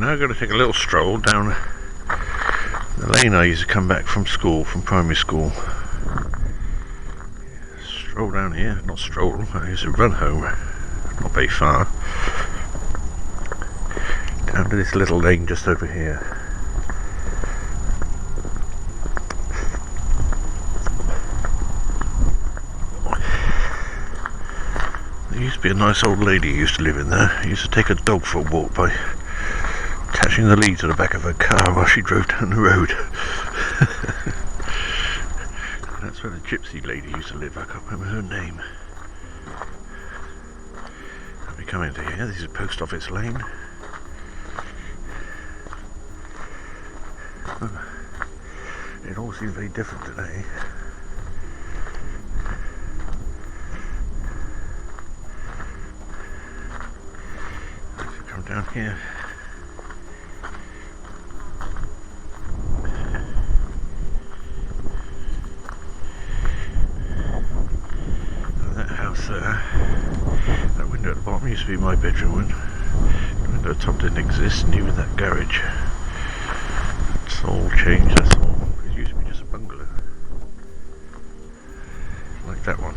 now I've got to take a little stroll down the lane I used to come back from school, from primary school. Stroll down here, not stroll, I used to run home, not very far. Down to this little lane just over here. There used to be a nice old lady who used to live in there. Used to take her dog for a walk by attaching the lead to the back of her car while she drove down the road. That's where the gypsy lady used to live. I can't remember her name. We come into here. This is Post Office Lane. It all seems very different today. Let's come down here. That window at the bottom used to be my bedroom one. The window at the top didn't exist, neither did that garage. It's all changed, that's all. It used to be just a bungalow. Like that one.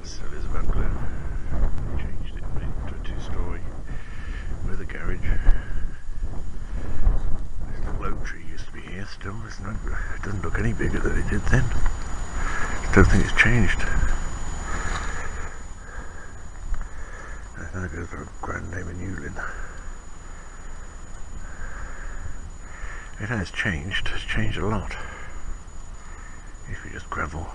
Still is a bungalow. Changed it, made it into a two-storey with a garage. This little oak tree used to be here still. It doesn't look any bigger than it did then. I don't think it's changed. Now goes for a grand name in Newlyn. It has changed. It's changed a lot. It used to be just gravel.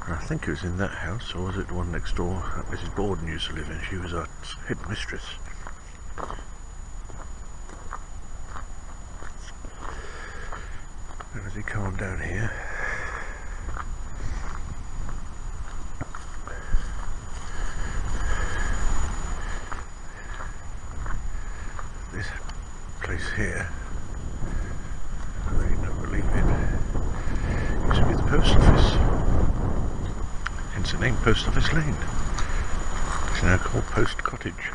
And I think it was in that house, or was it the one next door that Mrs. Borden used to live in? She was our head mistress. And as we come on down here, this place here, I don't believe it, used to be the post office, hence the name Post Office Lane. It's now called Post Cottage.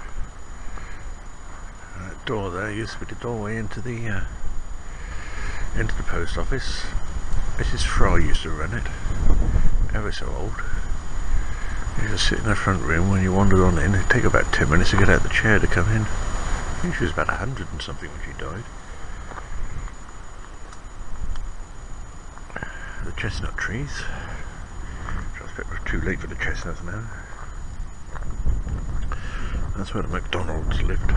And that door there used to be the doorway into the post office. Mrs. Fry used to run it, ever so old. You just sit in the front room. When you wandered on in, it'd take about 10 minutes to get out the chair to come in. I think she was about 100 and something when she died. The Chestnut Trees. I expect we're too late for the chestnuts now. That's where the McDonald's lived.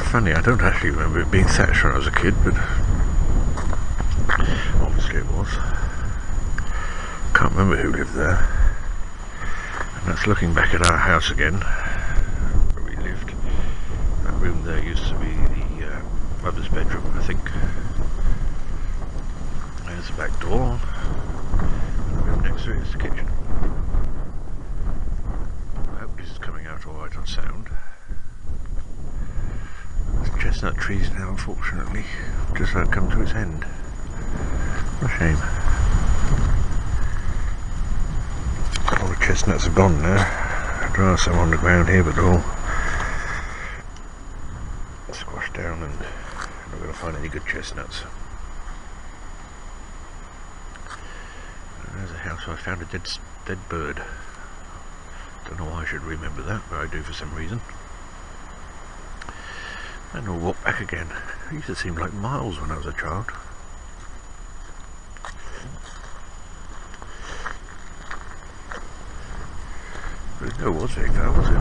Funny, I don't actually remember it being thatched when I was a kid, but obviously it was. Can't remember who lived there. And that's looking back at our house again, where we lived. That room there used to be the mother's bedroom, I think. There's the back door. And the room next to it is the kitchen. I hope this is coming out alright on sound. Chestnut trees now, unfortunately, just about come to its end. What a shame. All the chestnuts are gone now. There are some on the ground here, but they're all squashed down and I'm not going to find any good chestnuts. And there's a house where I found a dead bird. Don't know why I should remember that, but I do for some reason. And we'll walk back again. It used to seem like miles when I was a child. But no, it was very far, was it?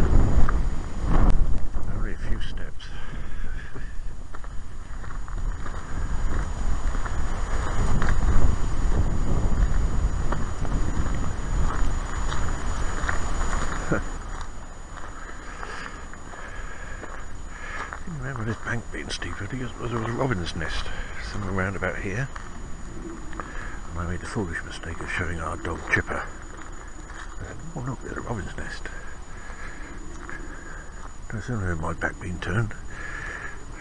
Only a few steps. Remember this bank being steep? I think there was a robin's nest somewhere around about here. And I made the foolish mistake of showing our dog Chipper. I said, oh look, there's a robin's nest. No sooner had my back been turned,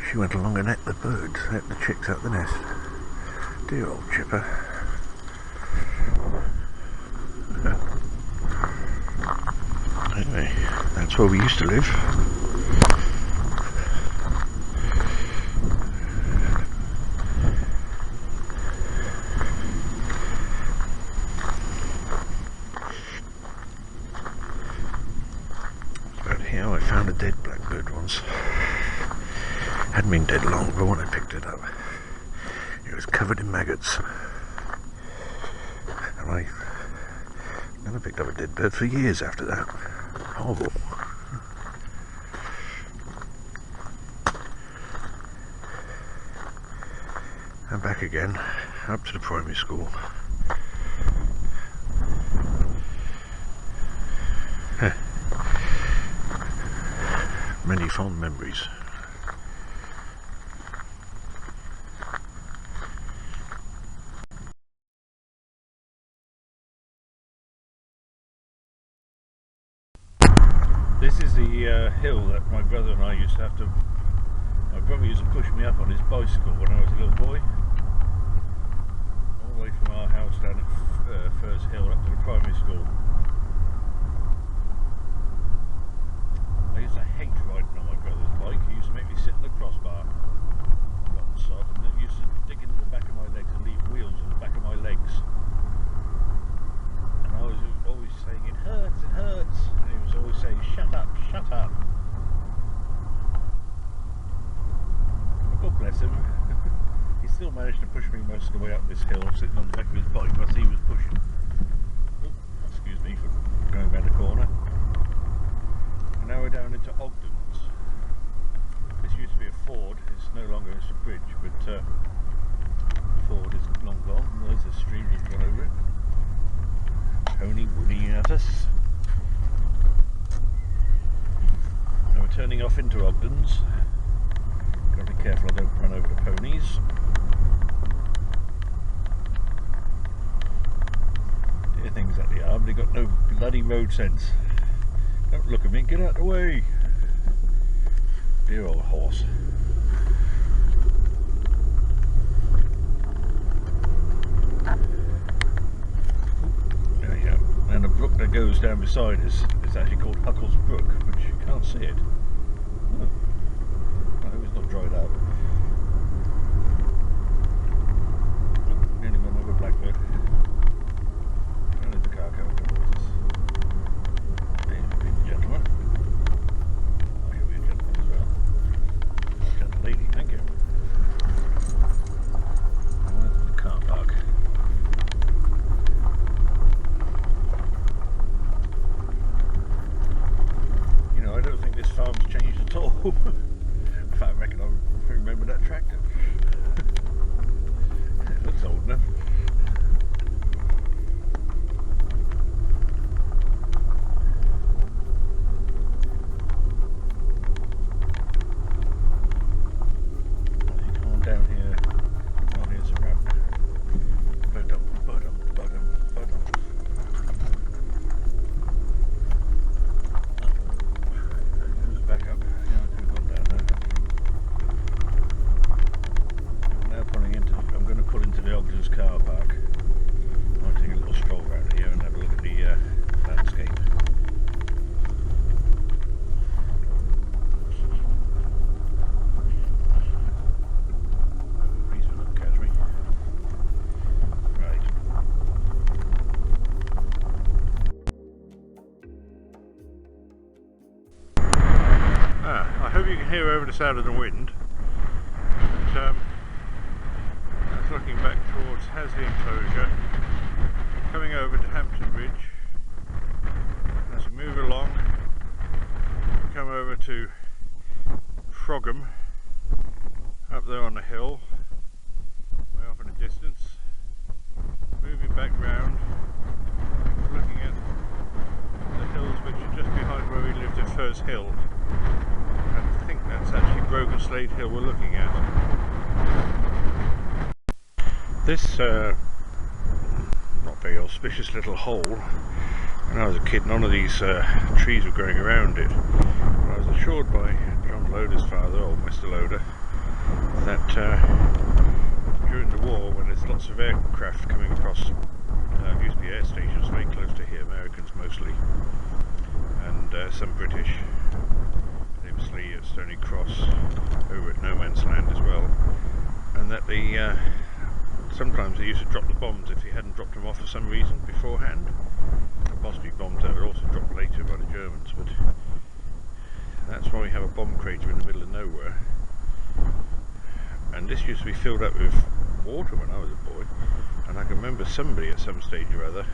she went along and ate the birds, ate the chicks out the nest. Dear old Chipper. That's where we used to live. About here I found a dead blackbird once. Hadn't been dead long, but when I picked it up, it was covered in maggots. And I never picked up a dead bird for years after that. Horrible. And back again, up to the primary school. Many fond memories. This is the hill that my brother and I used to have to... My brother used to push me up on his bicycle when I was a little boy. All the way from our house down at Furze Hill up to the primary school. I used to hate riding on my brother's bike. He used to make me sit in the crossbar. Rotten sod. And it used to dig into the back of my legs and leave wheels in the back of my legs. And I was always saying, it hurts, it hurts. And he was always saying, shut up, shut up. But God bless him. He still managed to push me most of the way up this hill, sitting on the back of his bike whilst he was pushing. Oh, excuse me for going round the corner. And now we're down into Ogden's. This used to be a ford, it's no longer, it's a bridge, but the ford is long gone. There's a stream just gone over it. Pony whinnying at us. Now we're turning off into Ogden's. Got to be careful I don't run over the ponies. Dear things that they are, but they've got no bloody road sense. Don't look at me, get out of the way. Dear old horse. There you go. And the brook that goes down beside us is actually called Huckle's Brook, which you can't see it. Oh. I hope it's not dried up. Oh, nearly run over a blackbird. And there's the car coming towards us. There's a big gentleman. Oh, here we are, gentleman as well. Gentle lady, thank you. Where's the car park? You know, I don't think this farm's changed at all. In fact, I reckon I remember that tractor. It looks old enough. Down here, oh, here's a ramp. Bottom. Goes back up. Yeah, I could have gone down there. Now pulling into, I'm going to pull into the Ogden's car park. I'll take a little stroll around here and have a look at the landscape. I hope you can hear over the sound of the wind. But, that's looking back towards Hasley Enclosure, coming over to Hampshire Bridge. As we move along, we come over to Sphagnum, up there on the hill, way off in the distance. Moving back round, looking at the hills which are just behind where we lived at Furze Hill. I think that's actually Broken Slade Hill we're looking at. This not very auspicious little hole. When I was a kid, none of these trees were growing around it. But I was assured by John Loder's father, old Mr. Loder, that during the war, when there's lots of aircraft coming across, used to be air stations very close to here, Americans mostly, and some British, famously at Stony Cross over at No Man's Land as well, and that sometimes they used to drop the bombs if they hadn't dropped them off for some reason beforehand. Possibly bombs that were also dropped later by the Germans, but that's why we have a bomb crater in the middle of nowhere. And this used to be filled up with water when I was a boy, and I can remember somebody at some stage or other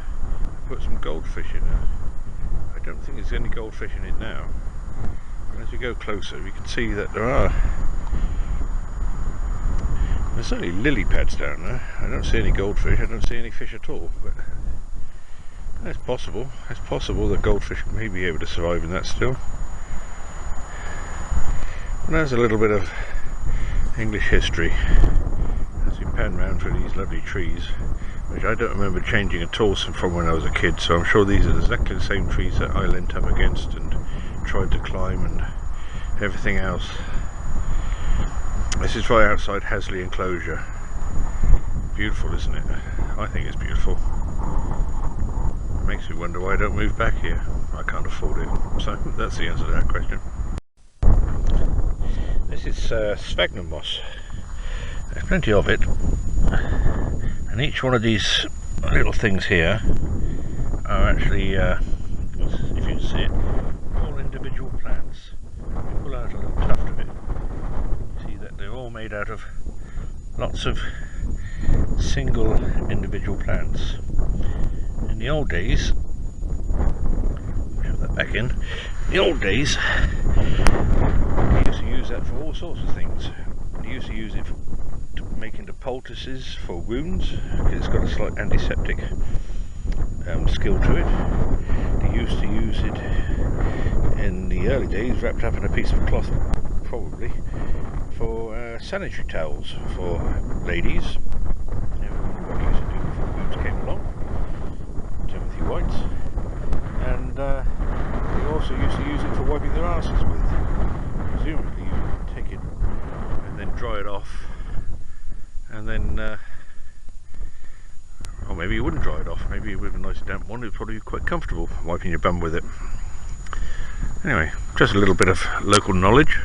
put some goldfish in it. I don't think there's any goldfish in it now, but as we go closer we can see that there's certainly lily pads down there. I don't see any goldfish, I don't see any fish at all, but it's possible. It's possible that goldfish may be able to survive in that still. And there's a little bit of English history as we pan round through these lovely trees, which I don't remember changing at all from when I was a kid, so I'm sure these are exactly the same trees that I leant up against and tried to climb and everything else. This is right outside Hasley enclosure. Beautiful, isn't it? I think it's beautiful. It makes me wonder why I don't move back here. I can't afford it. So that's the answer to that question. This is Sphagnum Moss. There's plenty of it, and each one of these little things here are actually, if you can see it, all individual plants. You pull out a little tuft of it, you see that they're all made out of lots of single individual plants. In the old days, shove that back in, the old days they used to use that for all sorts of things. They used to use it to make into poultices for wounds, because it's got a slight antiseptic skill to it. They used to use it in the early days wrapped up in a piece of cloth, probably, for sanitary towels for ladies. You know, what they used to do before wounds came along. Timothy White's. And they also used to use it for wiping their asses with. Presumably you would take it and then dry it off, and then or maybe you wouldn't dry it off, maybe with a nice damp one it would probably be quite comfortable wiping your bum with it. Anyway, just a little bit of local knowledge.